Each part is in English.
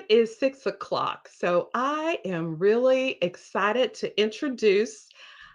is 6 o'clock, so I am really excited to introduce.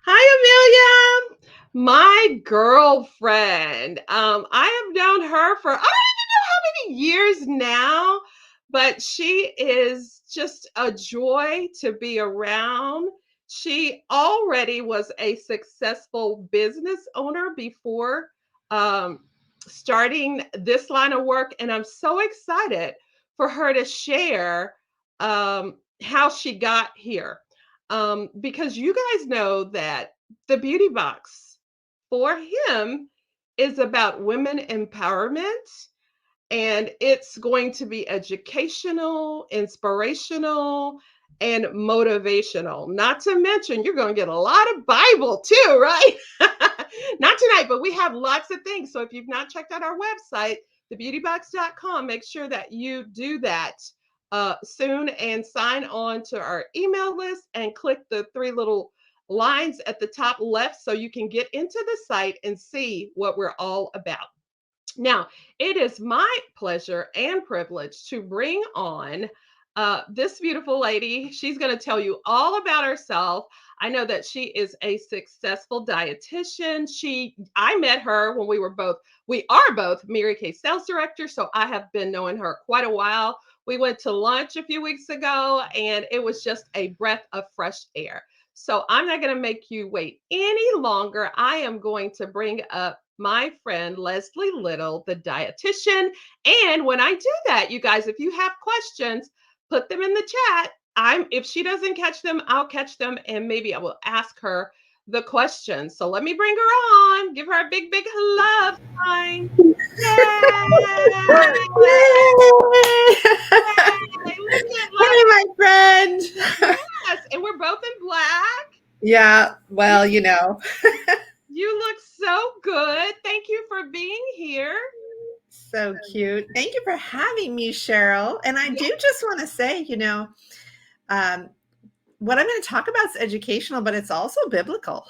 Hi, Amelia, my girlfriend. I have known her for I don't even know how many years now, but she is just a joy to be around. She already was a successful business owner before um, starting this line of work, and I'm so excited for her to share how she got here. Because you guys know that the beauty box for him is about women empowerment, and it's going to be educational, inspirational, and motivational. Not to mention, you're going to get a lot of Bible too, right? Not tonight, but we have lots of things. So if you've not checked out our website, thebeautybox.com, make sure that you do that soon and sign on to our email list and click the three little lines at the top left so you can get into the site and see what we're all about. Now, it is my pleasure and privilege to bring on this beautiful lady. She's going to tell you all about herself. I know that she is a successful dietitian. I met her when we are both Mary Kay sales directors. So I have been knowing her quite a while. We went to lunch a few weeks ago and it was just a breath of fresh air. So I'm not going to make you wait any longer. I am going to bring up my friend Leslie Little, the dietitian. And when I do that, you guys, if you have questions, put them in the chat. If she doesn't catch them, I'll catch them and maybe I will ask her the questions. So let me bring her on. Give her a big, big love sign. Yay! Yay! Yay! Look at Hey, my friend. Yes, and we're both in black. Yeah, well, You look so good. Thank you for being here. so cute. Thank you for having me, Cheryl. And I do just want to say, um, what I'm going to talk about is educational, but it's also biblical.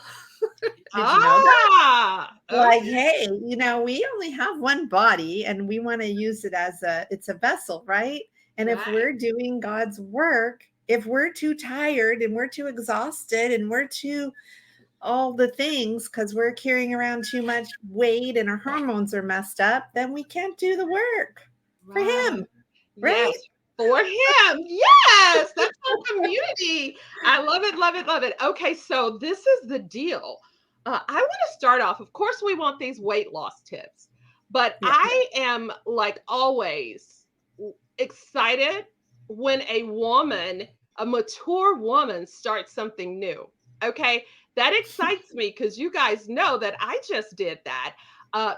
Did you know that? Like, Okay. hey, we only have one body and we want to use it as it's a vessel, right? And if Right. we're doing God's work, if we're too tired and we're too exhausted and we're too all the things because we're carrying around too much weight and our hormones are messed up, then we can't do the work for Right. him, Yes, right? for him. Yes, that's our community. I love it, love it, love it. Okay, so this is the deal. I want to start off. Of course, we want these weight loss tips, but Yeah. I am like always excited when a mature woman, starts something new. Okay, that excites me because you guys know that I just did that.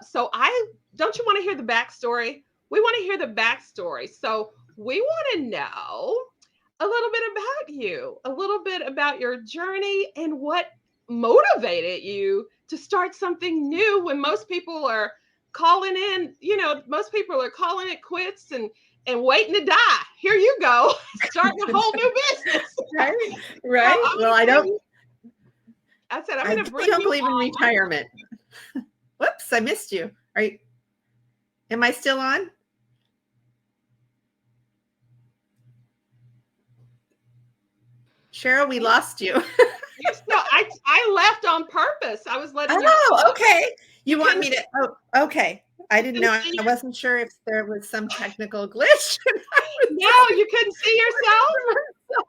So I don't you want to hear the backstory? We want to hear the backstory. So we want to know a little bit about you, a little bit about your journey and what motivated you to start something new when most people are calling in, most people are calling it quits and waiting to die. Here you go, starting a whole new business. Right. So Right. I'm Well, going to bring you, I said, I'm I going to definitely bring don't you believe in on. retirement. Whoops, I missed you. Am I still on? Cheryl, we lost you. You still, I left on purpose. I was letting you Oh, talk. okay. You You want couldn't me to? Oh, okay. I you didn't couldn't know. see I your wasn't sure if there was some technical glitch. I was no, just you couldn't see yourself? recording for myself.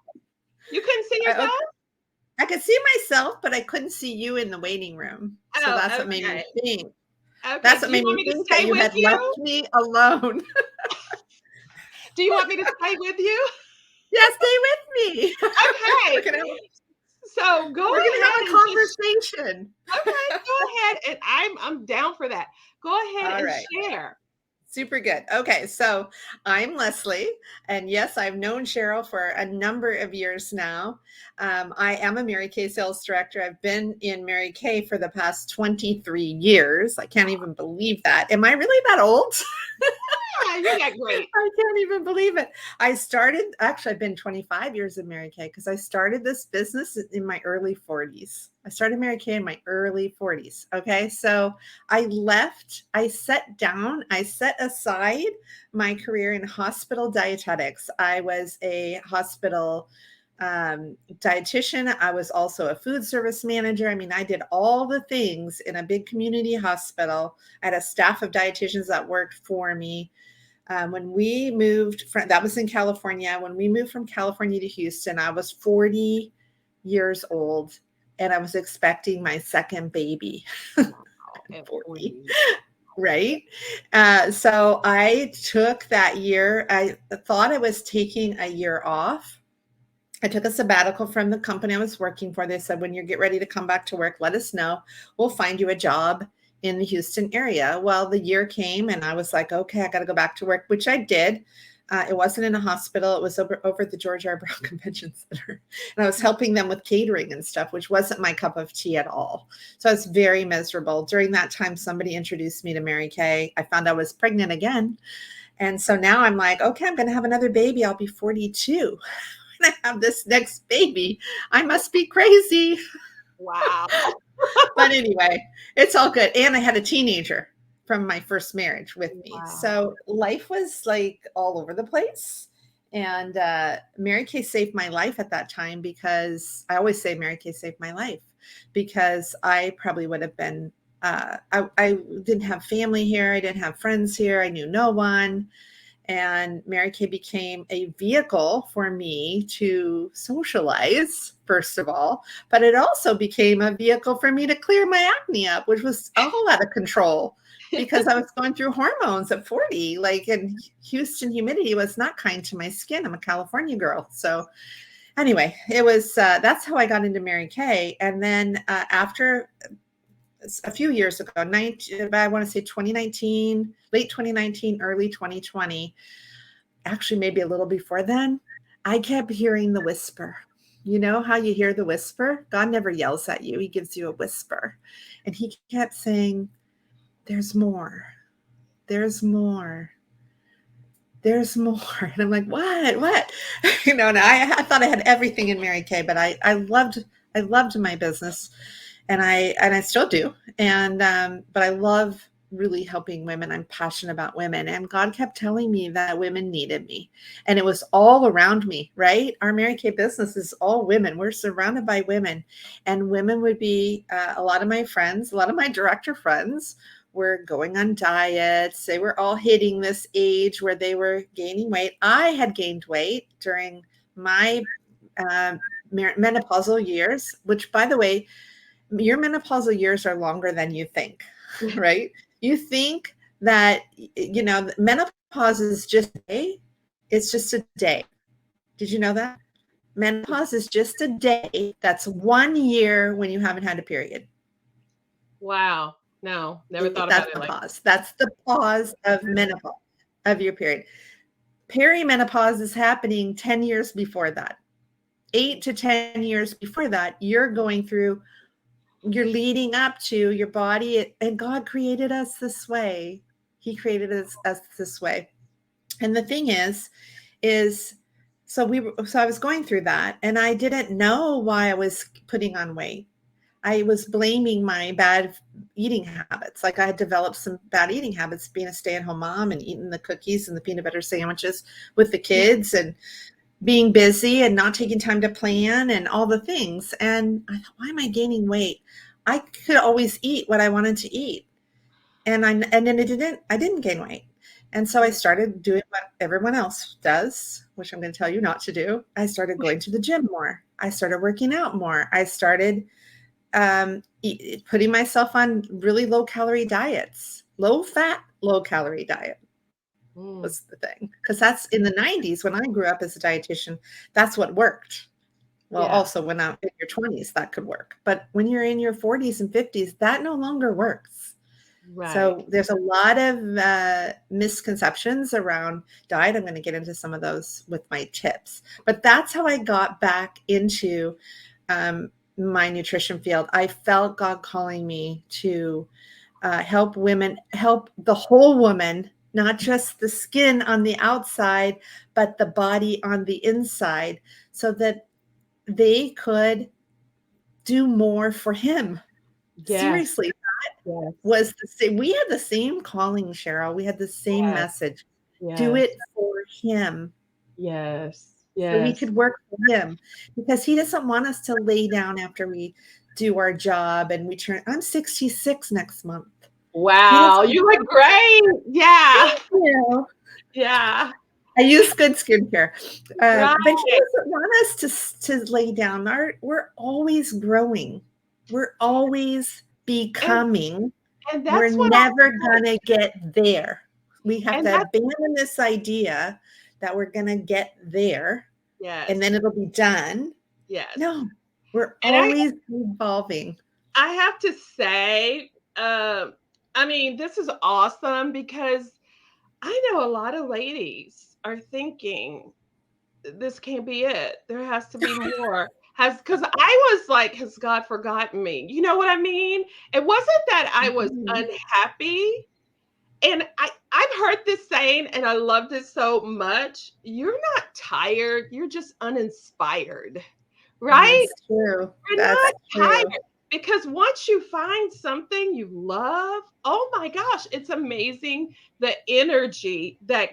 You couldn't see yourself? Okay. I could see myself, but I couldn't see you in the waiting room. So Oh, that's what made me okay. think. Okay. That's what Do you made want me me to think that stay you with had left you? me alone. Do you want me to stay with you? Yeah, stay with me. we're Okay. gonna So go we're gonna ahead have a and just conversation. okay, go ahead and I'm down for that. Go ahead All and right. share. Super good. Okay, so I'm Leslie, and yes, I've known Cheryl for a number of years now. I am a Mary Kay sales director. I've been in Mary Kay for the past 23 years. I can't even believe that. Am I really that old? You got great. I can't even believe it. I started, actually, I've been 25 years in Mary Kay because I started this business in my early 40s. I started Mary Kay in my early 40s. Okay. So I set aside my career in hospital dietetics. I was a hospital dietitian. I was also a food service manager. I mean, I did all the things in a big community hospital. I had a staff of dietitians that worked for me. When we moved from, that was in California. When we moved from California to Houston, I was 40 years old and I was expecting my second baby. Wow, I'm at 40, 40. right? So I took that year. I thought I was taking a year off. I took a sabbatical from the company I was working for. They said, when you get ready to come back to work, let us know. We'll find you a job in the Houston area. Well, the year came and I was like, okay, I got to go back to work, which I did. It wasn't in a hospital. It was over at the George R. Brown Convention Center. And I was helping them with catering and stuff, which wasn't my cup of tea at all. So I was very miserable. During that time, somebody introduced me to Mary Kay. I found I was pregnant again. And so now I'm like, okay, I'm going to have another baby. I'll be 42. I have this next baby. I must be crazy. Wow. But anyway, it's all good. And I had a teenager from my first marriage with me. Wow. So life was like all over the place. And Mary Kay saved my life at that time because I always say Mary Kay saved my life because I probably would have been, I didn't have family here. I didn't have friends here. I knew no one. And Mary Kay became a vehicle for me to socialize, first of all, but it also became a vehicle for me to clear my acne up, which was all out of control because I was going through hormones at 40. Like, and Houston humidity was not kind to my skin. I'm a California girl. So anyway, it was, that's how I got into Mary Kay. And then after a few years ago, I want to say 2019, late 2019, early 2020, actually maybe a little before then, I kept hearing the whisper. You know how you hear the whisper? God never yells at you. He gives you a whisper. And he kept saying, there's more. There's more. There's more. And I'm like, what? And I thought I had everything in Mary Kay, but I loved my business. And I still do. And but I love really helping women. I'm passionate about women. And God kept telling me that women needed me. And it was all around me, right? Our Mary Kay business is all women. We're surrounded by women. And women would be a lot of my friends, a lot of my director friends were going on diets. They were all hitting this age where they were gaining weight. I had gained weight during my menopausal years, which, by the way, your menopausal years are longer than you think, right? You think that, menopause is just a day. It's just a day. Did you know that? Menopause is just a day. That's 1 year when you haven't had a period. Wow. No, never thought about That's it the like pause. That's the pause of menopause, of your period. Perimenopause is happening 10 years before that. 8 to 10 years before that, you're going through, you're leading up to your body, and God created us this way. He created us this way. And the thing is so I was going through that and I didn't know why I was putting on weight. I was blaming my bad eating habits. Like I had developed some bad eating habits being a stay-at-home mom and eating the cookies and the peanut butter sandwiches with the yeah. kids and being busy and not taking time to plan and all the things. And I thought, why am I gaining weight? I could always eat what I wanted to eat. And then I didn't gain weight. And so I started doing what everyone else does, which I'm going to tell you not to do. I started going to the gym more. I started working out more. I started putting myself on really low calorie diets, low fat, low calorie diet Mm, was the thing. Because that's in the 90s when I grew up as a dietitian, that's what worked. Well, yeah. also when I'm in your 20s, that could work. But when you're in your 40s and 50s, that no longer works. Right. So there's a lot of misconceptions around diet. I'm going to get into some of those with my tips. But that's how I got back into my nutrition field. I felt God calling me to help women, help the whole woman not just the skin on the outside, but the body on the inside, so that they could do more for him. Yes. Seriously, Yes. was the same. We had the same calling, Cheryl. We had the same Yes. message. Do Yes. it for him Yes. so we Yes. could work for him, because he doesn't want us to lay down after we do our job and we turn. I'm 66 next month. He Wow, doesn't you want look great. Yeah. Thank you. Yeah. I use good skincare, Right. but he doesn't want us to lay down. We're always growing. We're always And becoming. and We're that's what I never like. gonna get there. We have And to that's abandon this idea that we're gonna get there and yes. then it'll be done. Yes. No, we're And always evolving. I have to say, I mean, this is awesome because I know a lot of ladies are thinking this can't be it. There has to be more. Has because I was like, has God forgotten me? You know what I mean? It wasn't that I was Mhm. unhappy. And I've heard this saying, and I love this so much. You're not tired, you're just uninspired, right? That's true. You're That's not true. tired because once you find something you love, oh my gosh, it's amazing the energy that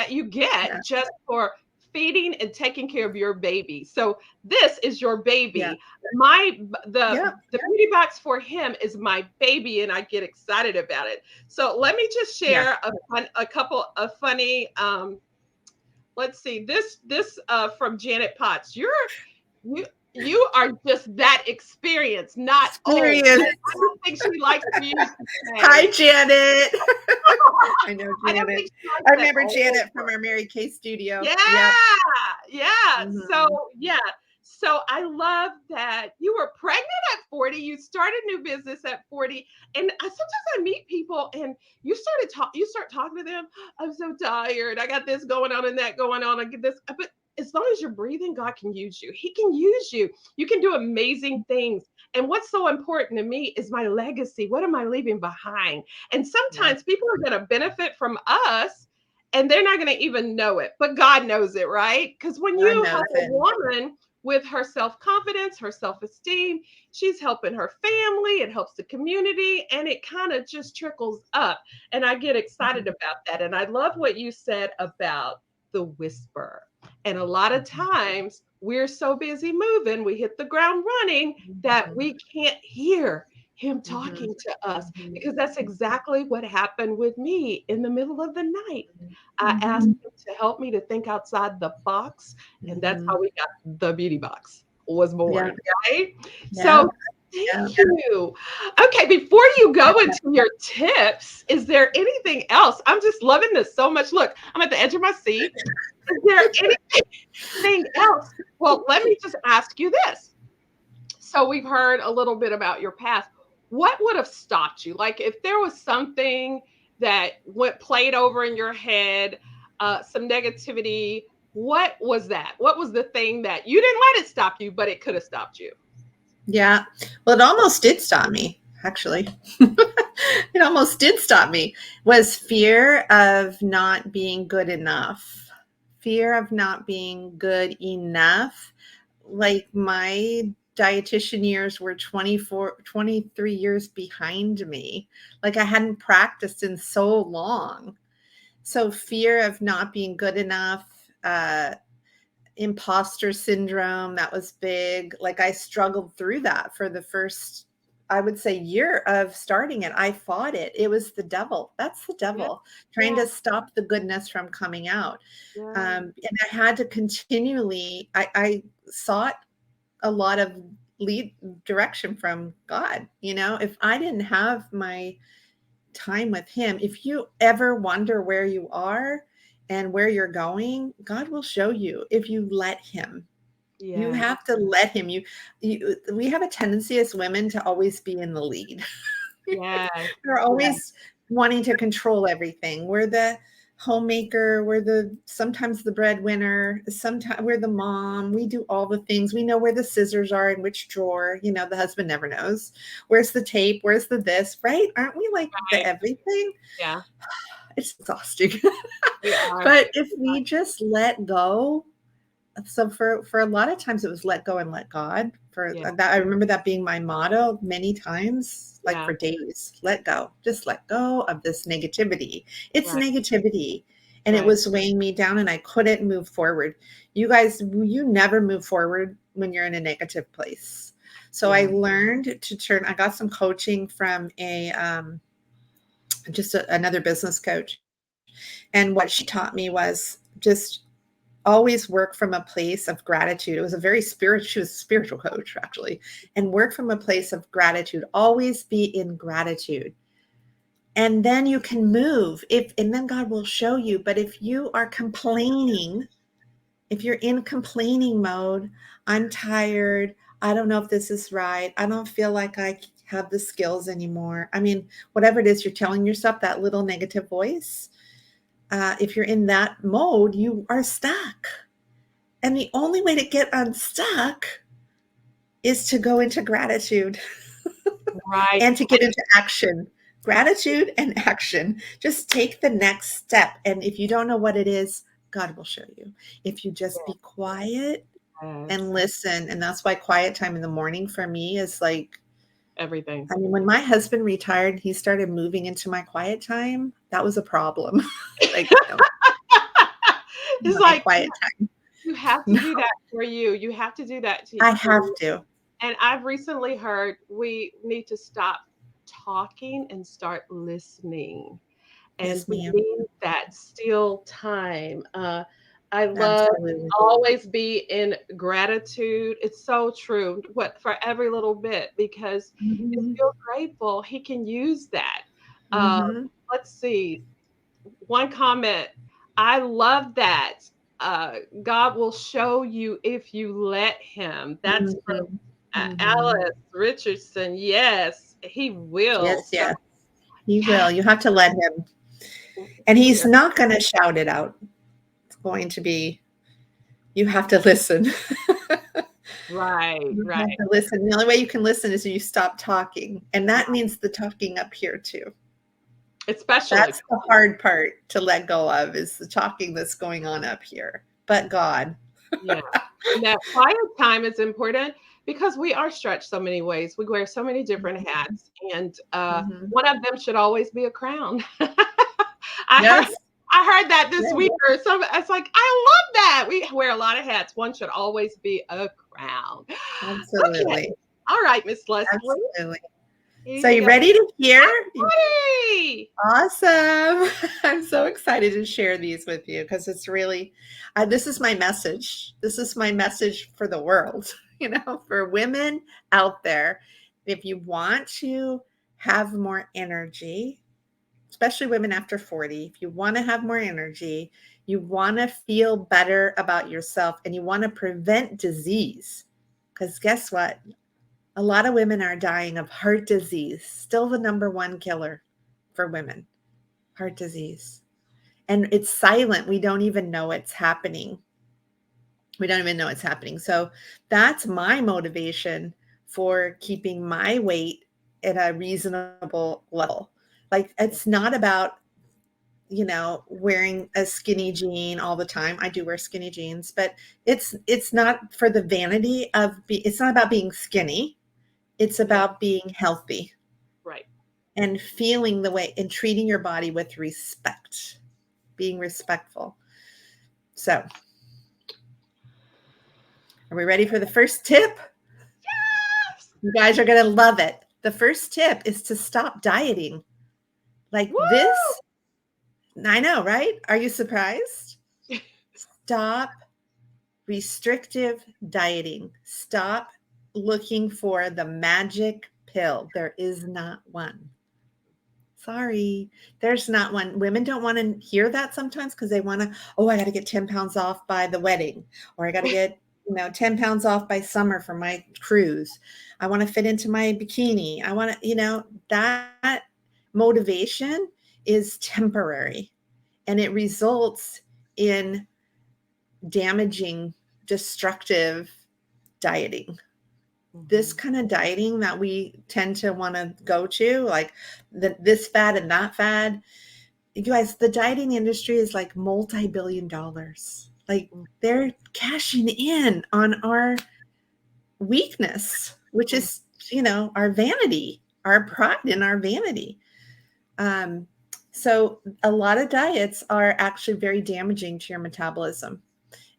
you Yeah. get just for feeding and taking care of your baby. So this is your Yeah. baby. My Yeah. the beauty box for him is my baby and I get excited about it. So let me just Yeah. share a couple of funny let's see this from Janet Potts. You you are just that experienced, not old. Experience. I don't think she likes for you to Hi, say. Janet. I know I don't Janet. think she likes I that remember old. Janet from our Mary Kay studio. Yeah, Yep. yeah. So Mhm. yeah. So I love that you were pregnant at 40. You started new business at 40. And sometimes I meet people and you start talking to them. I'm so tired. I got this going on and that going on. I get this. But as long as you're breathing, God can use you. He can use you. You can do amazing things. And what's so important to me is my legacy. What am I leaving behind? And Yeah. sometimes people are going to benefit from us and they're not going to even know it, but God knows it, right? Because when God you knows help a it. woman with her self confidence, her self esteem, she's helping her family, it helps the community, and it kind of just trickles up. And I get excited Mhm. about that. And I love what you said about the whisper. And a lot of times we're so busy moving, we hit the ground running that Mhm. we can't hear him Mhm. talking to us Mhm. because that's exactly what happened with me in the middle of the night. I asked Mhm. him to help me to think outside the box, and that's Mhm. how we got the beauty box was Yeah. born, right? Yeah. So thank Yeah. you. Okay, before you go into your tips, is there anything else? I'm just loving this so much. Look, I'm at the edge of my seat. Is there anything else? Well, let me just ask you this. So we've heard a little bit about your past. What would have stopped you? Like if there was something that went played over in your head, some negativity, what was that? What was the thing that you didn't let it stop you, but it could have stopped you? Yeah. Well, it almost did stop me, actually. It almost did stop me. Was fear of not being good enough. Fear of not being good enough. Like my dietitian years were 24, 23 years behind me. Like I hadn't practiced in so long. So fear of not being good enough, imposter syndrome, that was big. Like I struggled through that for the first, I would say, year of starting it. I fought it. It was the devil. That's the Yeah, devil trying yeah, to stop the goodness from coming out. yeah, And I had to continually, I sought a lot of lead direction from God. If I didn't have my time with him, if you ever wonder where you are and where you're going, God will show you if you let him. You yes, have to let him. We have a tendency as women to always be in the lead. yes, We're yes, always wanting to control everything. We're the homemaker, we're the sometimes the breadwinner, sometimes we're the mom. We do all the things. We know where the scissors are in which drawer. The husband never knows. Where's the tape? Where's the this, right? Aren't we like the right, everything? yeah, It's exhausting. We are. But if we just let go, so for a lot of times it was let go and let God. For Yeah. that, I remember that being my motto many times, like Yeah. for days. Let go, just let go of this negativity. It's Right. negativity, and it Right. was weighing me down, and I couldn't move forward. You guys, you never move forward when you're in a negative place. So I Yeah. learned to turn. I got some coaching from a another business coach, and what she taught me was just always work from a place of gratitude. It was a very spiritual, she was a spiritual coach actually, and work from a place of gratitude. Always be in gratitude. And then you can move and then God will show you. But if you are complaining, if you're in complaining mode, I'm tired. I don't know if this is right. I don't feel like I have the skills anymore. I mean, whatever it is you're telling yourself, that little negative voice, if you're in that mode, you are stuck. And the only way to get unstuck is to go into gratitude Right. and to get into action. Gratitude and action. Just take the next step. And if you don't know what it is, God will show you. If you just be quiet and Yes. listen. And that's why quiet time in the morning for me is like, Everything. I mean, when my husband retired, he started moving into my quiet time. That was a problem. Like, no, It's my like quiet time. you have to No, do that for you. You have to do that I for have you. to. And I've recently heard we need to stop talking and start listening. And Yes, we ma'am. need that still time. I love Absolutely. always be in gratitude. It's so true. What for every little bit because you Mhm. feel grateful. He can use that. Uh, Mhm. let's see. One comment. I love that. Uh, God will show you if you let Him. That's Mhm. Mhm. Alice Richardson. Yes, He will. Yes, So yes. He yeah, will. You have to let him. And we he's are not going to shout it out. It's going to be, you have to listen. right, You right. have to listen. The only way you can listen is you stop talking. And that Right. means the talking up here too. Especially That's the hard part to let go of is the talking that's going on up here. But God. yeah. And that quiet time is important because we are stretched so many ways. We wear so many different hats, and Mhm. one of them should always be a crown. I heard Yes. I heard that Yeah, this week or some. It's like I love that we wear a lot of hats. One should always be a crown. Okay, absolutely. all right, Miss Leslie. Absolutely. So You you got ready to hear? ready. Awesome. I'm so excited to share these with you because it's really, this is my message. This is my message for the world, for women out there. If you want to have more energy, especially women after 40, if you want to have more energy, you want to feel better about yourself and you want to prevent disease. Because guess what? A lot of women are dying of heart disease, still the number one killer for women, heart disease. And it's silent. We don't even know it's happening. We don't even know it's happening. So that's my motivation for keeping my weight at a reasonable level. Like it's not about, wearing a skinny jean all the time. I do wear skinny jeans, but it's not for the vanity it's not about being skinny. It's Yeah, about being healthy right. and feeling the way and treating your body with respect, being respectful. So, are we ready for the first tip? You guys are going to love it. The first tip is to stop dieting. Like Woo! this, I know, right? Are you surprised? Stop restrictive dieting. Stop looking for the magic pill. There is not one. Sorry, there's not one. Women don't want to hear that sometimes because they want to, oh, I got to get 10 pounds off by the wedding, or I got to get, 10 pounds off by summer for my cruise. I want to fit into my bikini. I want to, that motivation is temporary and it results in damaging, destructive dieting. This Mhm. kind of dieting that we tend to want to go to, like this fad and that fad, you guys, the dieting industry is like multi-billion dollars. Like Mm, they're cashing in on our weakness, which mm, is, our vanity, our pride and our vanity. Um, so a lot of diets are actually very damaging to your metabolism.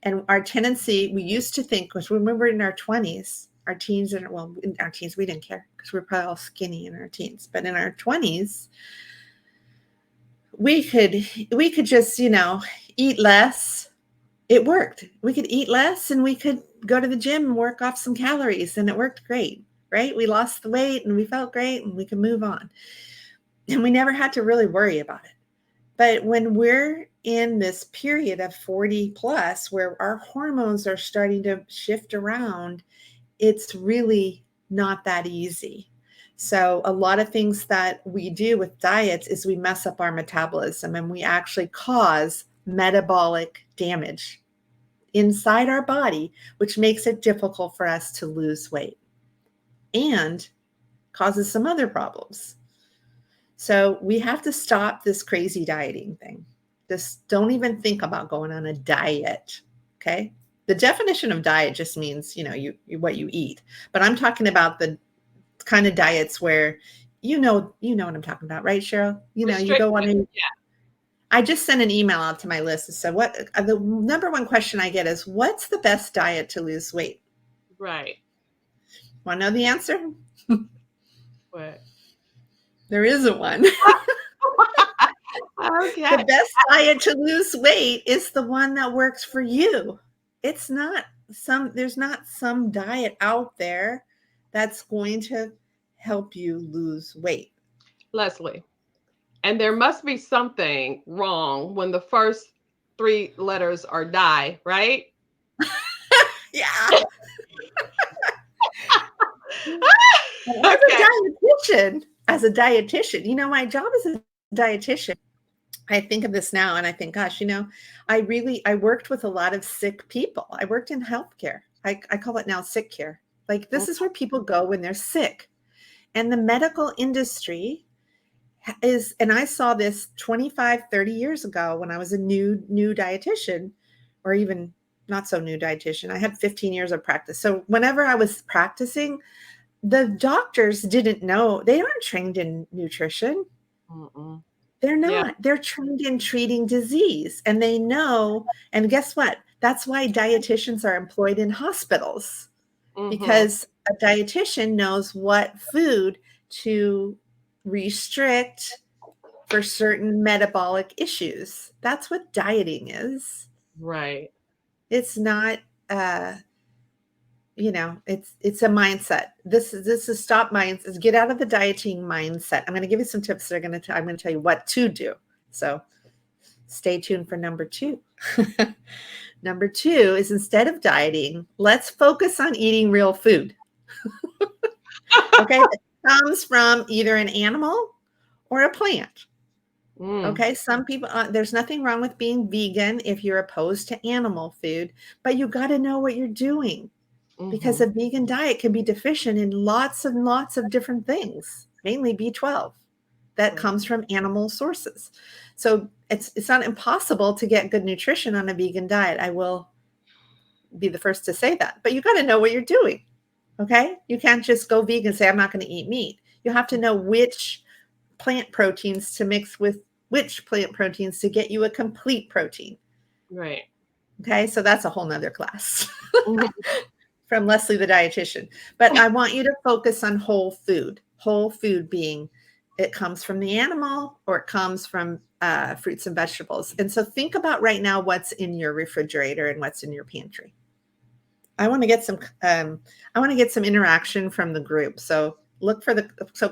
And our tendency, we used to think, was when we were in our 20s, our teens, and well, in our teens, we didn't care because we were probably all skinny in our teens. But in our 20s, we could we could just, eat less. It worked. We could eat less and we could go to the gym and work off some calories, and it worked great, right? We lost the weight and we felt great and we could move on. And we never had to really worry about it. But when we're in this period of 40 plus where our hormones are starting to shift around, it's really not that easy. So, a lot of things that we do with diets is we mess up our metabolism and we actually cause metabolic damage inside our body, which makes it difficult for us to lose weight and causes some other problems. So we have to stop this crazy dieting thing. Just don't even think about going on a diet. Okay. The definition of diet just means, you what you eat. But I'm talking about the kind of diets where you know what I'm talking about, right, Cheryl? You go on restricted. a I just sent an email out to my list and said, what the number one question I get is, what's the best diet to lose weight? Right. Want to know the answer? What? There isn't one. The Okay. best diet to lose weight is the one that works for you. It's not there's not some diet out there that's going to help you lose weight. Leslie. And there must be something wrong when the first three letters are die, right? Yeah. And Okay. as a dietitian, my job as a dietitian, I think of this now and I think, gosh, I worked with a lot of sick people. I worked in healthcare. I call it now sick care. Like Mm, this is where people go when they're sick. And the medical industry is, and I saw this 25, 30 years ago when I was a new dietitian, or even not so new dietitian. I had 15 years of practice. So whenever I was practicing, the doctors didn't know, they aren't trained in nutrition. mm-mm. They're Yeah. not. They're trained in treating disease and they know. And guess what? That's why dietitians are employed in hospitals, Mm-hmm. because a dietitian knows what food to restrict for certain metabolic issues. That's what dieting is. Right. It's not it's a mindset. This is stop minds, get out of the dieting mindset. I'm going to give you some tips that I'm going to tell you what to do. So stay tuned for number 2. Number 2 is, instead of dieting, let's focus on eating real food. Okay, that comes from either an animal or a plant. Mm, Okay, some people, there's nothing wrong with being vegan if you're opposed to animal food, but you got to know what you're doing, because mm-hmm. a vegan diet can be deficient in lots and lots of different things, mainly B12 that Right. comes from animal sources. So it's not impossible to get good nutrition on a vegan diet. I will be the first to say that, but you got to know what you're doing. Okay, you can't just go vegan and say I'm not going to eat meat. You have to know which plant proteins to mix with which plant proteins to get you a complete protein. Right. Okay, so that's a whole nother class Mhm. from Leslie the dietitian. But I want you to focus on whole food. Whole food being, it comes from the animal or it comes from fruits and vegetables. And so think about right now what's in your refrigerator and what's in your pantry. I want to get some interaction from the group. So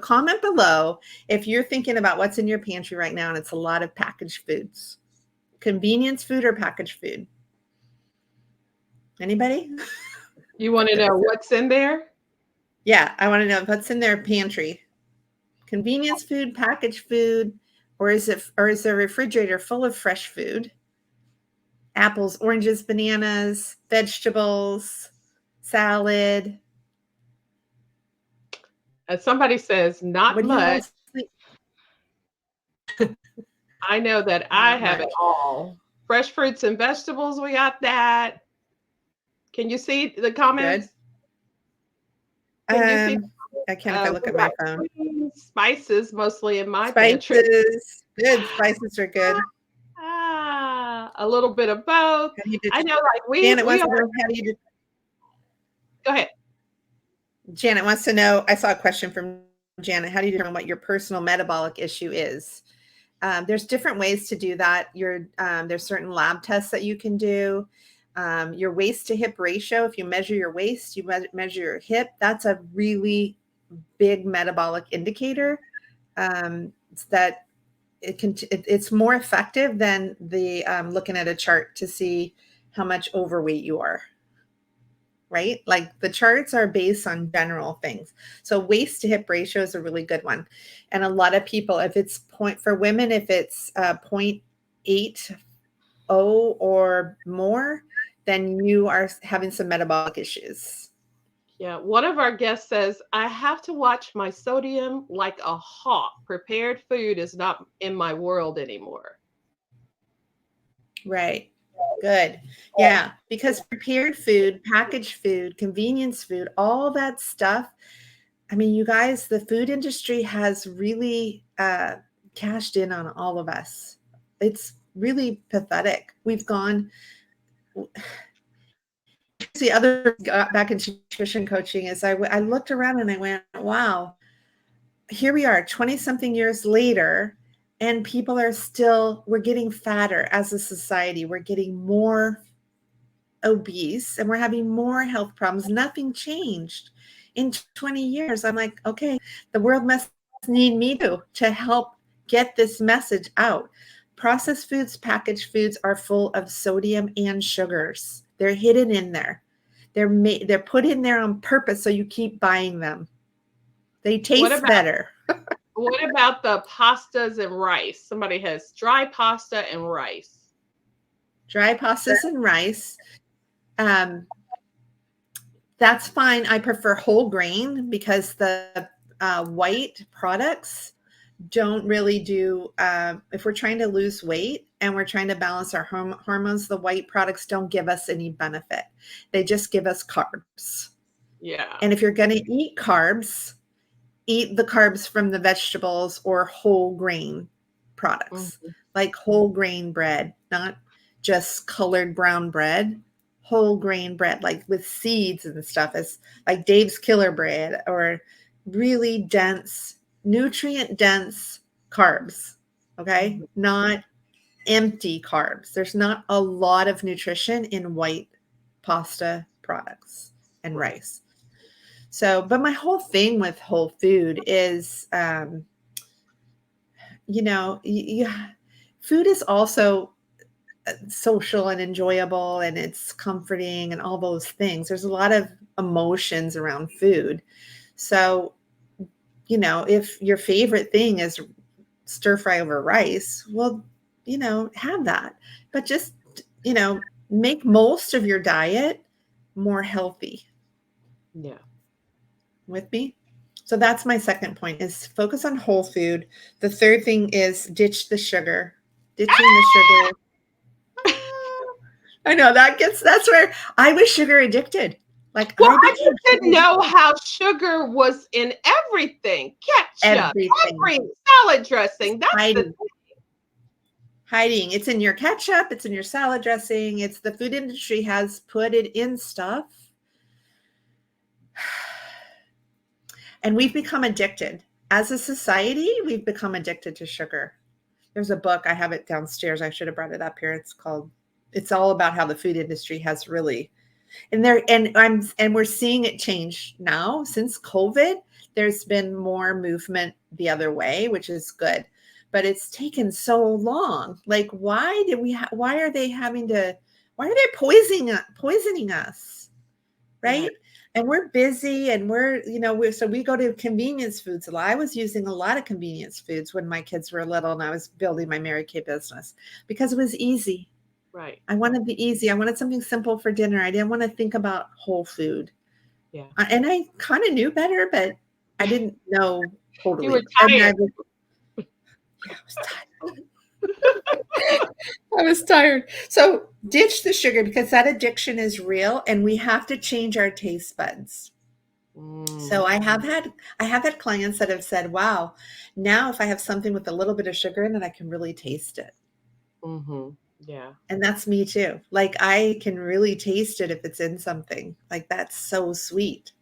comment below if you're thinking about what's in your pantry right now and it's a lot of packaged foods. Convenience food or packaged food? Anybody? You want to know what's in there? Yeah, I want to know what's in their pantry. Convenience food, packaged food, or is their refrigerator full of fresh food? Apples, oranges, bananas, vegetables, salad. Somebody says not What do you much. all think? I know that I Not have it much. all. Fresh fruits and vegetables, we got that. Can you see the Good. comments? Can you see? I can if I look We at my got phone. greens, spices mostly in my pantry. Spices. Good. Spices are good. A little bit of both. How do you I det know, like Janet we wants are. to know how do you det Go ahead. Janet wants to know, I saw a question from Janet. How do you determine what your personal metabolic issue is? There's different ways to do that. There's certain lab tests that you can do. Your waist to hip ratio, if you measure your waist, you measure your hip, that's a really big metabolic indicator. That it's more effective than the looking at a chart to see how much overweight you are, right? Like the charts are based on general things. So waist to hip ratio is a really good one. And a lot of people, if it's for women, if it's 0.80 or more, then you are having some metabolic issues. Yeah, one of our guests says, I have to watch my sodium like a hawk. Prepared food is not in my world anymore. Right. Good. Yeah. Because prepared food, packaged food, convenience food, all that stuff. I mean, you guys, the food industry has really cashed in on all of us. It's really pathetic. We've gone, the other got back into nutrition coaching is I looked around and I went, wow, here we are 20 something years later, and people are still, we're getting fatter as a society. We're getting more obese and we're having more health problems. Nothing changed in 20 years. I'm like, okay, the world must need me to help get this message out. Processed foods, packaged foods are full of sodium and sugars. They're hidden in there. They're put in there on purpose so you keep buying them. They What taste about better. the pastas and rice? Somebody has dry pasta and rice. Dry pastas and rice. Um, that's fine. I prefer whole grain because the white products don't really do, if we're trying to lose weight and we're trying to balance our hormones, the white products don't give us any benefit. They just give us carbs. Yeah. And if you're going to eat carbs, eat the carbs from the vegetables or whole grain products, Mhm. like whole grain bread, not just colored brown bread, whole grain bread, like with seeds and stuff, as like Dave's Killer Bread, or really dense, nutrient dense carbs. Okay. Mhm. Not empty carbs. There's not a lot of nutrition in white pasta products and Right. rice. So, but my whole thing with whole food is, food is also social and enjoyable and it's comforting and all those things. There's a lot of emotions around food. So, if your favorite thing is stir fry over rice, well, have that. But just, make most of your diet more healthy. Yeah. With me? So that's my second point is focus on whole food. The third thing is ditch the sugar. Ditching the sugar. I know that's where I was sugar addicted. Like Well, I I became just sugar didn't know addicted. how sugar was in everything. Ketchup, Everything. every salad It's dressing. That's the hiding. Hiding. It's in your ketchup, it's in your salad dressing. It's the food industry has put it in stuff. And we've become addicted. As a society, we've become addicted to sugar. There's a book, I have it downstairs. I should have brought it up here. It's all about how the food industry has really, and we're seeing it change now since COVID. There's been more movement the other way, which is good, but it's taken so long. Like, why are they poisoning us? right. Right. And we're busy and so we go to convenience foods. I was using a lot of convenience foods when my kids were little and I was building my Mary Kay business because it was easy. Right. I wanted the easy. I wanted something simple for dinner. I didn't want to think about whole food. Yeah. And I kind of knew better, but I didn't know You were totally. And tired. yeah, I was tired. I was tired. So ditch the sugar because that addiction is real and we have to change our taste buds. So Mm, I have had clients that have said, "Wow, now if I have something with a little bit of sugar in it, I can really taste it." mhm. Yeah. And that's me too. Like I can really taste it if it's in something. Like that's so sweet.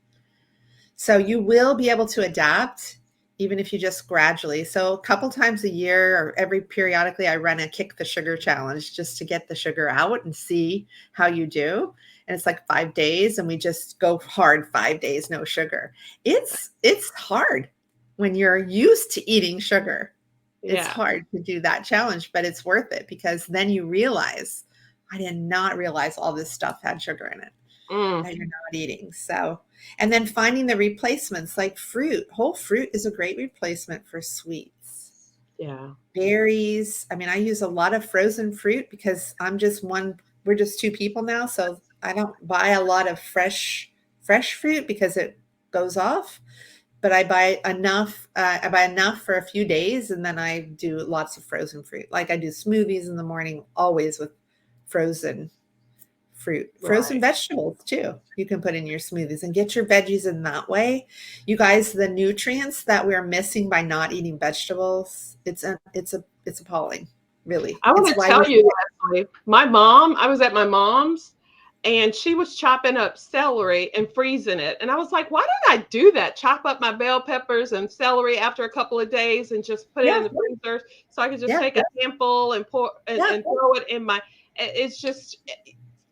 So you will be able to adapt even if you just gradually. So a couple times a year or every periodically I run a kick the sugar challenge just to get the sugar out and see how you do. And it's like 5 days and we just go hard 5 days no sugar. It's hard when you're used to eating sugar. It's Yeah. hard to do that challenge, but it's worth it because then you realize I did not realize all this stuff had sugar in it Mm, that you're not eating. So, and then finding the replacements like fruit. Whole fruit is a great replacement for sweets. yeah. Berries. I mean, I use a lot of frozen fruit because we're just two people now. So I don't buy a lot of fresh fruit because it goes off. But I buy enough for a few days and then I do lots of frozen fruit. Like I do smoothies in the morning, always with frozen fruit, frozen Right. vegetables too. You can put in your smoothies and get your veggies in that way. You guys, the nutrients that we're missing by not eating vegetables, it's appalling. Really, I it's wanna why tell we're you, sick. Leslie, my mom I was at my mom's, and she was chopping up celery and freezing it, and I was like, "Why did I do that? Chop up my bell peppers and celery after a couple of days and just put it in Yeah, the freezer so I could just yeah, take a handful and pour yeah, and throw it in my." It's just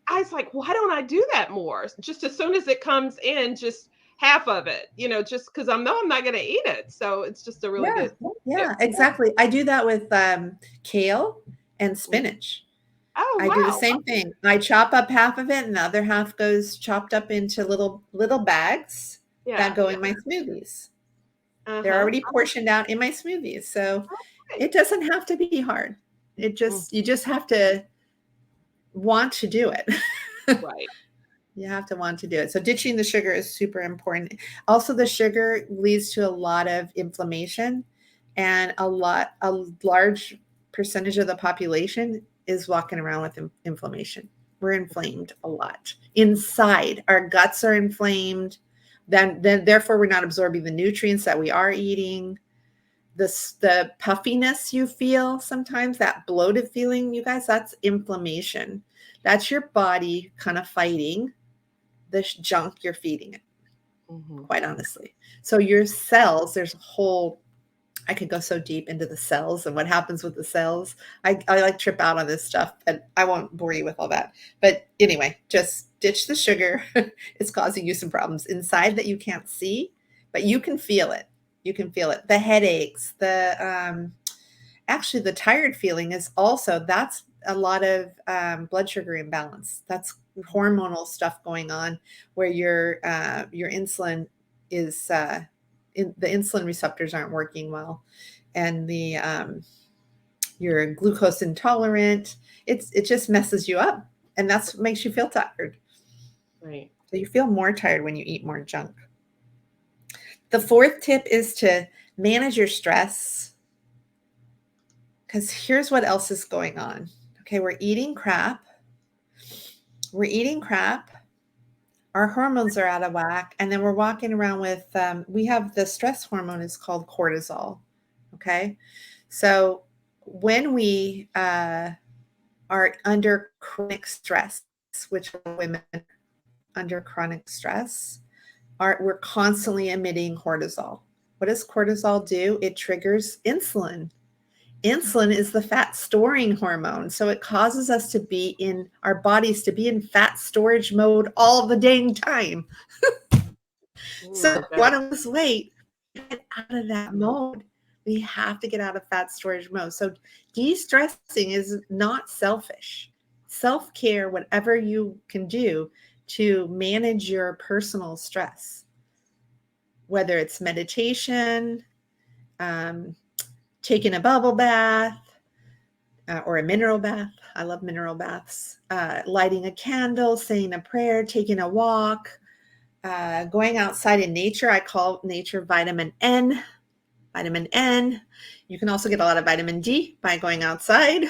I was like, "Why don't I do that more?" Just as soon as it comes in, just half of it, just because I know I'm not gonna eat it, so it's just a really yeah, good tip. yeah, exactly. I do that with kale and Mhm. spinach. Oh, I do the wow. same thing. I chop up half of it, and the other half goes chopped up into little bags that Yeah, go yeah. in my smoothies. They're Uh-huh. already portioned out in my smoothies, so Right. it doesn't have to be hard. Mm, You just have to want to do it. right. You have to want to do it. So ditching the sugar is super important. Also, the sugar leads to a lot of inflammation, and a large percentage of the population is walking around with inflammation. We're inflamed a lot inside. Our guts are inflamed. Then therefore we're not absorbing the nutrients that we are eating. The puffiness you feel sometimes, that bloated feeling, you guys, that's inflammation. That's your body kind of fighting this junk you're feeding it, Mhm. quite honestly. So your cells, there's a whole I could go so deep into the cells and what happens with the cells. I like trip out on this stuff, but I won't bore you with all that. But anyway, just ditch the sugar. It's causing you some problems inside that you can't see, but you can feel it. You can feel it. The headaches, the actually the tired feeling is also that's a lot of blood sugar imbalance. That's hormonal stuff going on where your insulin is the insulin receptors aren't working well, and the you're glucose intolerant. It just messes you up, and that's what makes you feel tired. Right. So you feel more tired when you eat more junk. The fourth tip is to manage your stress because here's what else is going on. Okay, we're eating crap. We're eating crap. Our hormones are out of whack, and then we're walking around with we have the stress hormone is called cortisol. Okay, so when we are under chronic stress, which women under chronic stress are, we're constantly emitting cortisol. What does cortisol do? It triggers insulin. Insulin is the fat storing hormone. So it causes us to be in our bodies to be in fat storage mode all the dang time. Mm, So I if you bet. want to lose weight, get out of that mode. We have to get out of fat storage mode. So de-stressing is not selfish. Self-care, whatever you can do to manage your personal stress, whether it's meditation, um, taking a bubble bath, or a mineral bath. I love mineral baths. Lighting a candle, saying a prayer, taking a walk, going outside in nature. I call nature vitamin N. vitamin N. You can also get a lot of vitamin D by going outside.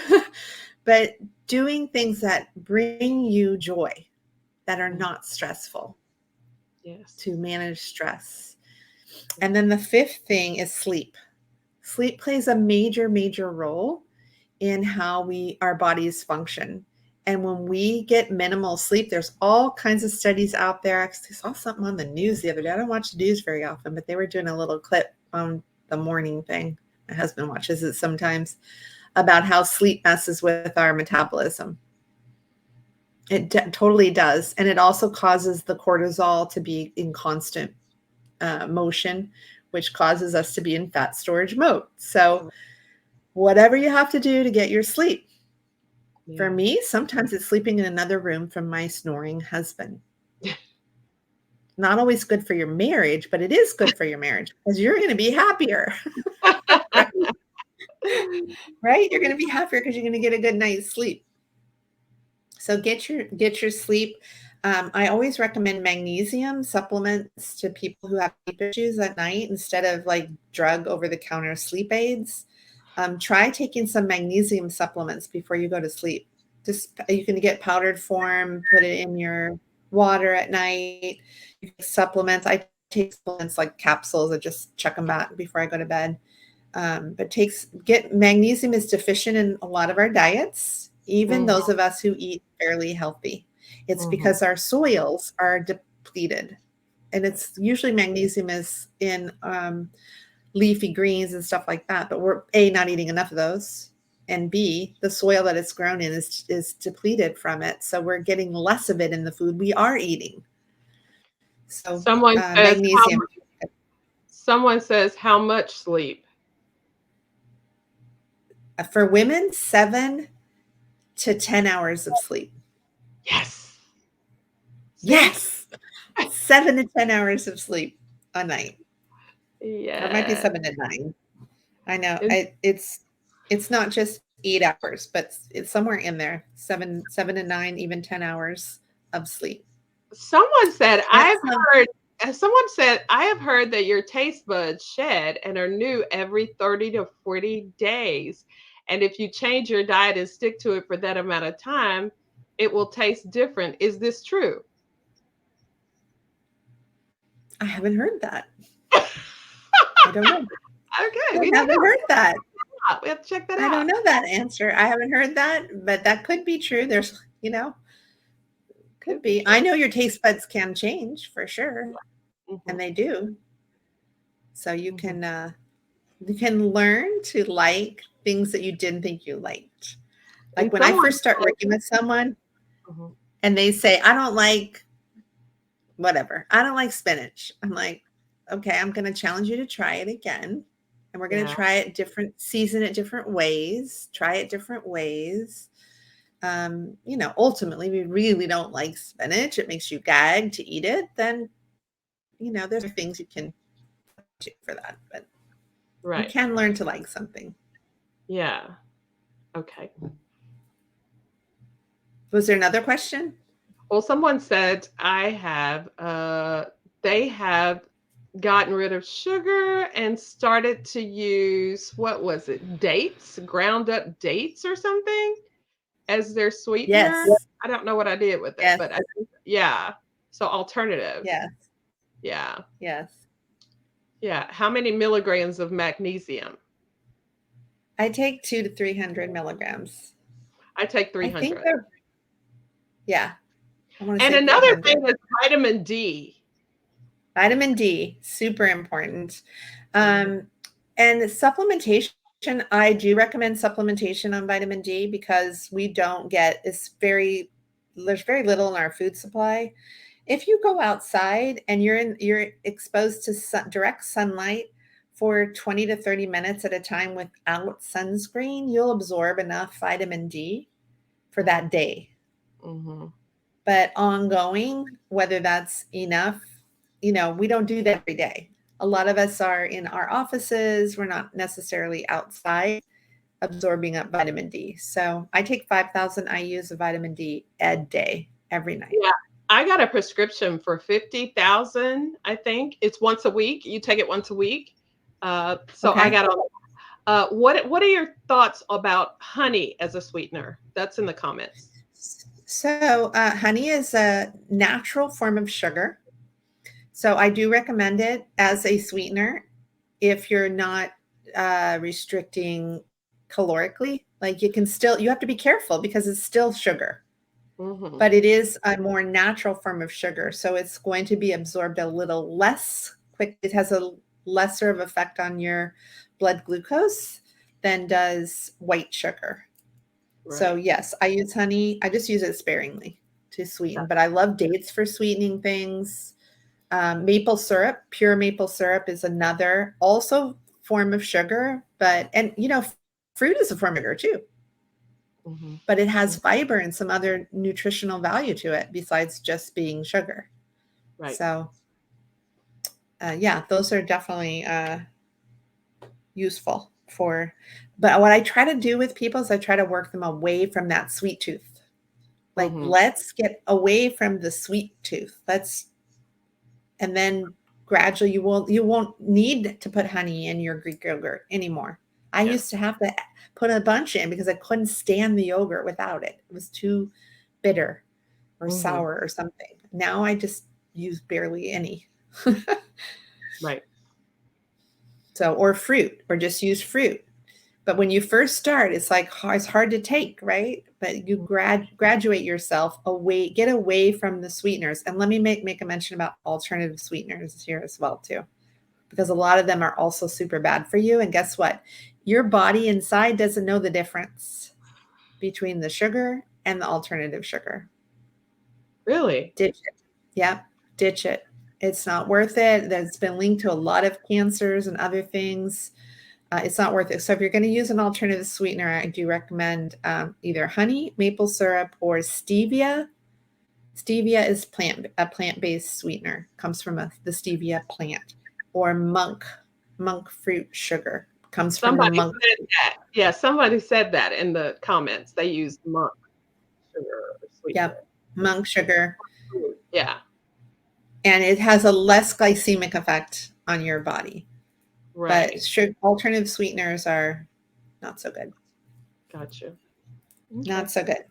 But doing things that bring you joy, that are Mm. not stressful, Yes. to manage stress. And then the fifth thing is sleep. Sleep plays a major, major role in how our bodies function. And when we get minimal sleep, there's all kinds of studies out there. I saw something on the news the other day. I don't watch the news very often, but they were doing a little clip on the morning thing. My husband watches it sometimes, about how sleep messes with our metabolism. It totally does. And it also causes the cortisol to be in constant motion, which causes us to be in fat storage mode. So, whatever you have to do to get your sleep. For Yeah. me, sometimes it's sleeping in another room from my snoring husband. Not always good for your marriage, but it is good for your marriage because you're going to be happier, right? Right? You're going to be happier because you're going to get a good night's sleep. So get your sleep. I always recommend magnesium supplements to people who have sleep issues at night instead of like drug over the counter sleep aids. Try taking some magnesium supplements before you go to sleep. Just you can get powdered form, put it in your water at night. Supplements. I take supplements like capsules. I just check them out before I go to bed. But get magnesium is deficient in a lot of our diets, even Mhm. those of us who eat fairly healthy. It's Mhm. because our soils are depleted, and it's usually magnesium is in leafy greens and stuff like that. But we're not eating enough of those, and B, the soil that it's grown in is depleted from it, so we're getting less of it in the food we are eating. So Someone says how magnesium someone says how much sleep? for women, 7 to 10 hours of sleep. Yes. See? Yes. 7 to 10 hours of sleep a night, or it might be Yeah. 7 to 9. I know And it's not just 8 hours, but it's somewhere in there. 7 to 9, even 10 hours of sleep. someone said, That's someone said, I have heard that your taste buds shed and are new every 30 to 40 days. And if you change your diet and stick to it for that amount of time, it will taste different. Is this true? I haven't heard that. Okay, I don't know. I we don't haven't heard that. know. We have to check that I out. don't know that answer. I haven't heard that, but that could be true. Could Could be be. true. I know your taste buds can change for sure, and Mhm, they do. So mhm. you can learn to like things that you didn't think you liked. Like And when I someone first start said, working with someone mhm, and they say, I don't like whatever, I don't like spinach. I'm like, okay, I'm going to challenge you to try it again. And we're going to yeah, try it different, season it different ways, try it different ways. Ultimately, we really don't like spinach. It makes you gag to eat it. Then, there's things you can do for that. But you right. can learn to like something. Yeah. Okay. Was there another question? Well, someone said they have gotten rid of sugar and started to use, what was it? Dates, ground up dates or something as their sweetener. Yes. I don't know what I did with it, Yes. but I think, yeah. So alternatives. Yes. Yeah. Yes. Yeah. How many milligrams of magnesium? I take 2 to 300 milligrams. I take I think 300. they're, yeah, I want to And say another 300. thing is vitamin D. Vitamin D, super important. Mhm. Um, and supplementation, I do recommend supplementation on vitamin D because there's very little in our food supply. If you go outside and you're exposed to direct sunlight for 20 to 30 minutes at a time without sunscreen, you'll absorb enough vitamin D for Mhm. that day. Mhm. But ongoing, whether that's enough, we don't do that every day. A lot of us are in our offices, we're not necessarily outside absorbing up vitamin D. So I take 5,000 IUs of vitamin D a day, every night. Yeah, I got a prescription for 50,000, I think. It's once a week. You take it once a week. So I Okay. got on. What are your thoughts about honey as a sweetener? That's in the comments. So, honey is a natural form of sugar. So, I do recommend it as a sweetener if you're not restricting calorically. Like you can still, you have to be careful because it's still sugar, Hmm. but it is a more natural form of sugar. So, it's going to be absorbed a little less quick. It has a lesser of effect on your blood glucose than does white sugar. So Right. yes, I use honey. I just use it sparingly to sweeten, Got- but I love dates for sweetening things. Maple syrup, pure maple syrup is another also form of sugar, but and fruit is a form of sugar too, mhm. but it has fiber and some other nutritional value to it besides just being sugar. Right. So yeah, those are definitely useful for. But what I try to do with people is I try to work them away from that sweet tooth. Like, Hmm. let's get away from the sweet tooth. Let's and then gradually you won't need to put honey in your Greek yogurt anymore. I Yeah. used to have to put a bunch in because I couldn't stand the yogurt without it. It was too bitter or Hmm. sour or something. Now I just use barely any. Right. So or fruit or just use fruit. But when you first start, it's like it's hard to take, right? But you graduate yourself away, get away from the sweeteners. And let me make a mention about alternative sweeteners here as well too, because a lot of them are also super bad for you. And guess what? Your body inside doesn't know the difference between the sugar and the alternative sugar. Really? Ditch it. Yep, ditch it. It's not worth it. That's been linked to a lot of cancers and other things. It's not worth it. So if you're going to use an alternative sweetener, I do recommend either honey, maple syrup, or stevia. Stevia is a plant-based sweetener. Comes from the stevia plant, or monk fruit sugar comes from the Somebody monk. said that. Yeah, somebody said that in the comments. They used monk sugar or sweetener. Yep, monk sugar, Yeah. and it has a less glycemic effect on your body. But Right. alternative sweeteners are not so good. Gotcha. Okay. Not so good.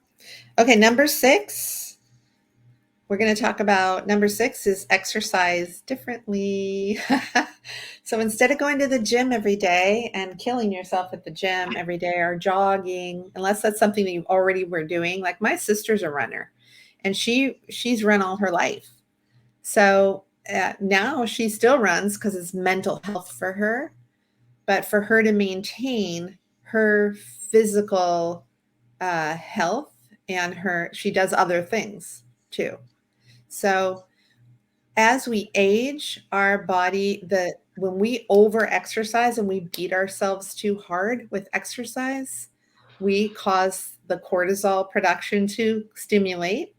Okay, number 6. We're going to talk about number 6 is exercise differently. So instead of going to the gym every day and killing yourself at the gym every day or jogging, unless that's something that you already were doing, like my sister's a runner and she's run all her life. So now she still runs because it's mental health for her. But for her to maintain her physical health and she does other things too. So as we age, our body, when we over exercise and we beat ourselves too hard with exercise, we cause the cortisol production to stimulate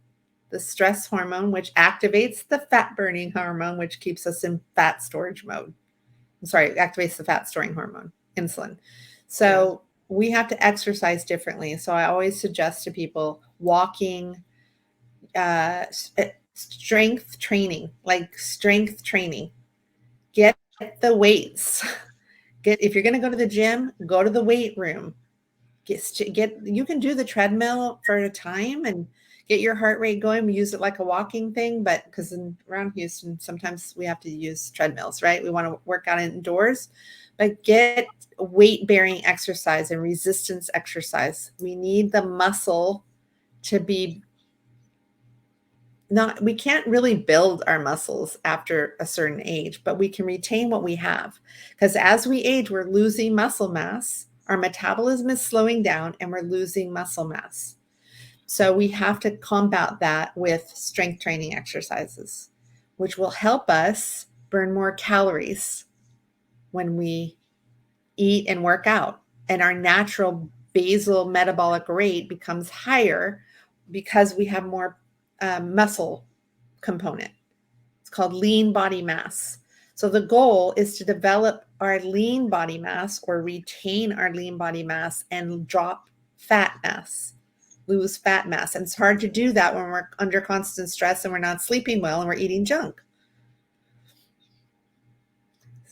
the stress hormone, which activates the fat burning hormone, which keeps us in fat storage mode. I'm sorry, activates the fat storing hormone, insulin. Yeah. So we have to exercise differently. So I always suggest to people walking, strength training, like strength training. Get the weights. Get if you're going to go to the gym, go to the weight room. Get you can do the treadmill for a time and get your heart rate going. We use it like a walking thing, but because around Houston, sometimes we have to use treadmills, right? We want to work out indoors, but get weight bearing exercise and resistance exercise. We need the muscle to be not we can't really build our muscles after a certain age, but we can retain what we have. Because as we age, we're losing muscle mass, our metabolism is slowing down, and we're losing muscle mass. So we have to combat that with strength training exercises, which will help us burn more calories when we eat and work out. And our natural basal metabolic rate becomes higher because we have more muscle component. It's called lean body mass. So the goal is to develop our lean body mass or retain our lean body mass and drop fat mass, lose fat mass. And it's hard to do that when we're under constant stress and we're not sleeping well and we're eating junk.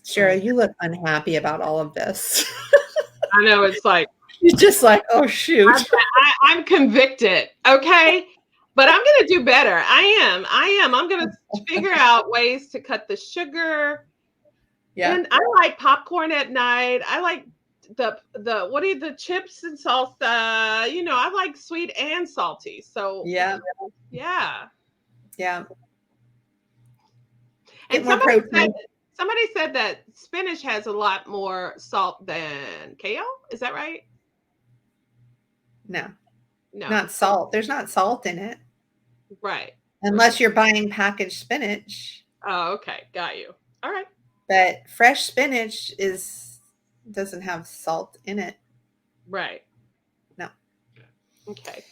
Cheryl, you look unhappy about all of this. I know it's like You're just like, oh I'm, shoot. I'm convicted, okay? But I'm gonna do better. I am. I am. I'm gonna figure out ways to cut the sugar. Yeah. And I like popcorn at night. I like the what are the chips and salsa? I like sweet and salty. So Yeah. yeah. Yeah. And Get more protein. somebody said that spinach has a lot more salt than kale. Is that right? No, No. not salt. There's not salt in it Right. Okay. unless you're buying packaged spinach. Oh, okay. Got you. All right. But fresh spinach is doesn't have salt in it. Right. No. Okay.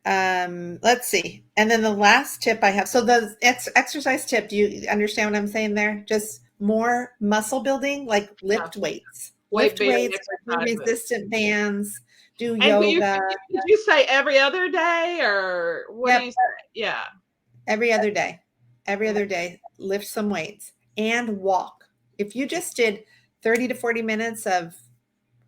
Let's see. And then the last tip I have. So the exercise tip, do you understand what I'm saying there? Just more muscle building, like Yeah. lift weights. Weight Lift bearing weights, do exercises. resistant bands, do And do you yoga. did you say every other day or what do Yep, you say? Yeah. every other day. Every Mm, other day, lift some weights and walk. If you just did 30 to 40 minutes of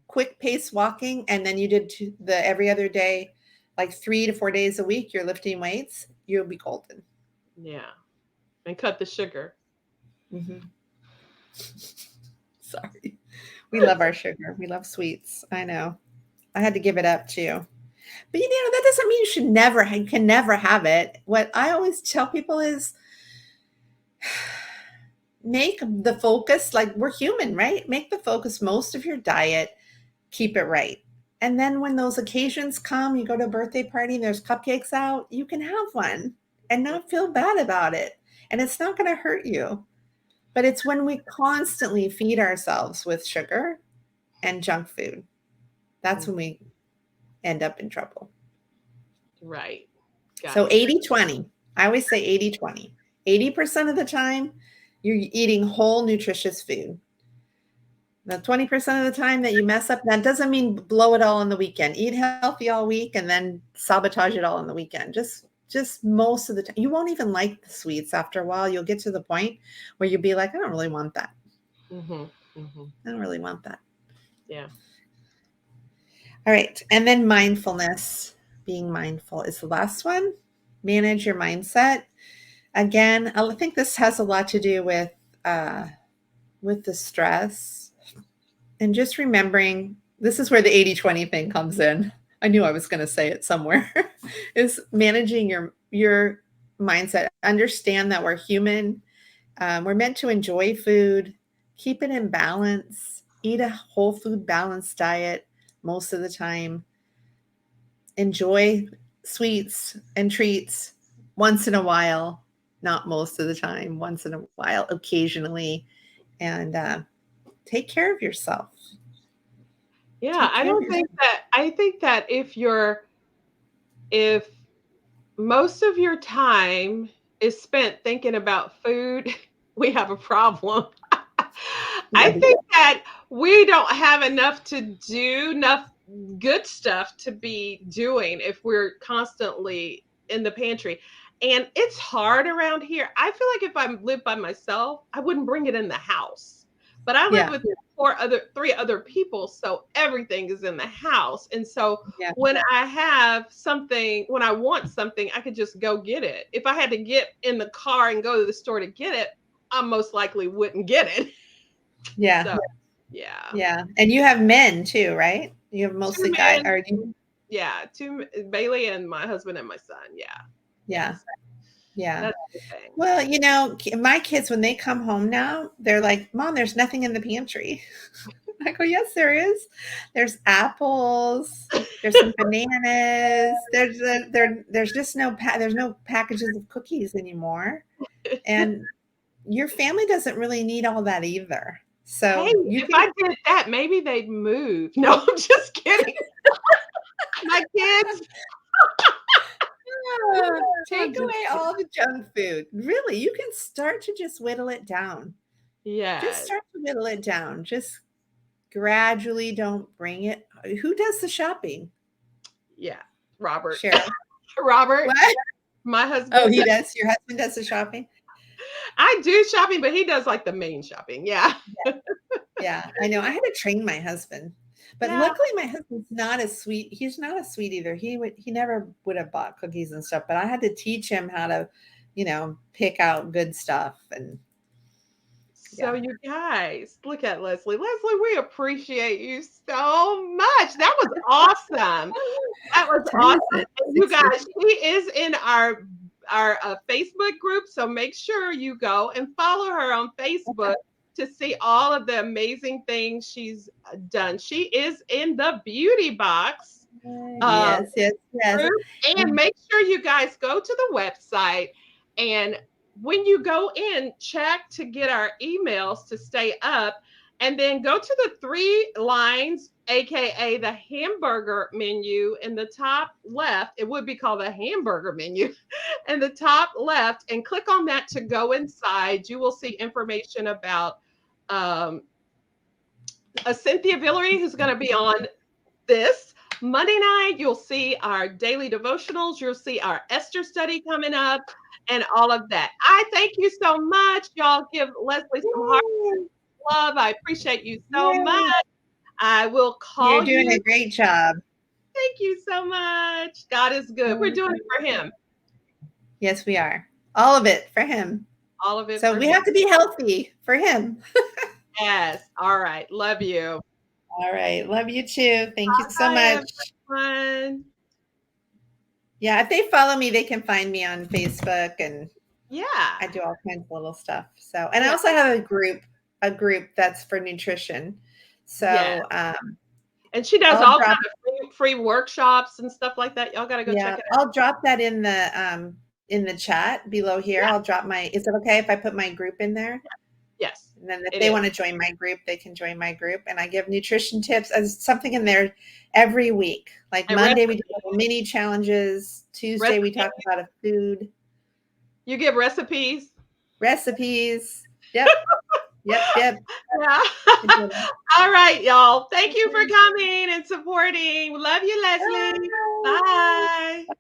quick pace walking and then you did the every other day, like 3 to 4 days a week, you're lifting weights, you'll be golden. yeah. And cut the sugar. Mm-hmm. Sorry. We love our sugar. We love sweets. I know. I had to give it up too. But that doesn't mean you can never have it. What I always tell people is make the focus, like we're human, right? Make the focus most of your diet, keep it right. And then when those occasions come, you go to a birthday party and there's cupcakes out, you can have one and not feel bad about it. And it's not going to hurt you. But it's when we constantly feed ourselves with sugar and junk food, that's Mm, when we end up in trouble. right. Got So you. 80-20. I always say 80-20. 80% of the time, you're eating whole, nutritious food. The 20% of the time that you mess up, that doesn't mean blow it all on the weekend. Eat healthy all week and then sabotage it all on the weekend. Just most of the time. You won't even like the sweets after a while. You'll get to the point where you'll be like, I don't really want that. Mhm. Mhm. I don't really want that. Yeah. All right. And then mindfulness, being mindful is the last one. Manage your mindset. Again, I think this has a lot to do with the stress and just remembering this is where the 80-20 thing comes in. I knew I was going to say it somewhere. Is managing your mindset. Understand that we're human. We're meant to enjoy food, keep it in balance, eat a whole food balanced diet most of the time, enjoy sweets and treats once in a while, not most of the time, once in a while, occasionally, and take care of yourself. Yeah, Take care of yourself. I think that if most of your time is spent thinking about food, we have a problem. I Yeah. think that we don't have enough to do, enough good stuff to be doing if we're constantly in the pantry. And it's hard around here. I feel like if I lived by myself, I wouldn't bring it in the house. But I live Yeah. with three other people, so everything is in the house. And so Yeah. when I want something, I could just go get it. If I had to get in the car and go to the store to get it, I most likely wouldn't get it. Yeah. So, yeah. Yeah. And you have men too, right? You have 2 mostly guy men. or you, Yeah, 2 Bailey and my husband and my son. Yeah. yeah. Yes. Yeah. That's the thing. Well, my kids, when they come home now, they're like, Mom, there's nothing in the pantry. I go, yes, there is. There's apples. There's some bananas. There's just there's no packages of cookies anymore. And your family doesn't really need all that either. Hey, So you if can I did that, maybe they'd move. No, I'm just kidding. My kids. take I'm just away kidding. all the junk food. Really, you can start to just whittle it down. Just Yes. start to whittle it down. Just gradually don't bring it. Who does the shopping? Yeah. Robert. Cheryl. Robert, What? my Oh, husband. he does. Your husband does the shopping? I do shopping, but he does like the main shopping. Yeah. Yeah, I know. I had to train my husband, but Yeah. luckily my husband's not as sweet. He's not as sweet either. He never would have bought cookies and stuff, but I had to teach him how to, pick out good stuff and So yeah. you guys, look at Leslie. Leslie, we appreciate you so much. That was awesome. That was Time is awesome. it? And you guys, 6:50. she is in our Facebook group, so make sure you go and follow her on Facebook to see all of the amazing things she's done. She is in the beauty box. Um, Yes, yes, yes. group. And And make sure you guys go to the website, and when you go in, check to get our emails to stay up, and then go to the three lines, aka the hamburger menu in the top left. It would be called the hamburger menu in the top left, and click on that to go inside. You will see information about um, a Cynthia Villery who's going to be on this Monday night. You'll see our daily devotionals. You'll see our Esther study coming up and all of that. I thank you so much. Y'all give Leslie some heart yay, love. I appreciate you so much. yay. I will You're call doing you. a great job. Thank you so much. God is good. We're doing it for him. Yes, we are. All of it for him. All of it So for we him. have to be healthy for him. Yes. All right. Love you. All right. Love you too. Thank you so Bye, much. everyone. Yeah, if they follow me, they can find me on Facebook and Yeah. I do all kinds of little stuff. So, and I Yeah. also have a group that's for nutrition. Yeah. So, And she does I'll all drop, kind of free workshops and stuff like that. Y'all got to go check yeah, it out. I'll drop that in the chat below here. Yeah. I'll drop my, is it okay if I put my group in there? Yes, And then if it they is. want to join my group, they can join my group. And I give nutrition tips as something in there every week. Like And Monday, we do little mini challenges. Tuesday, we recipes. talk about a food, You give recipes. recipes. Yep, yep, yep. Yeah. I did it. All right, y'all. Thank you for coming and supporting. Love you, Leslie. Bye. Bye.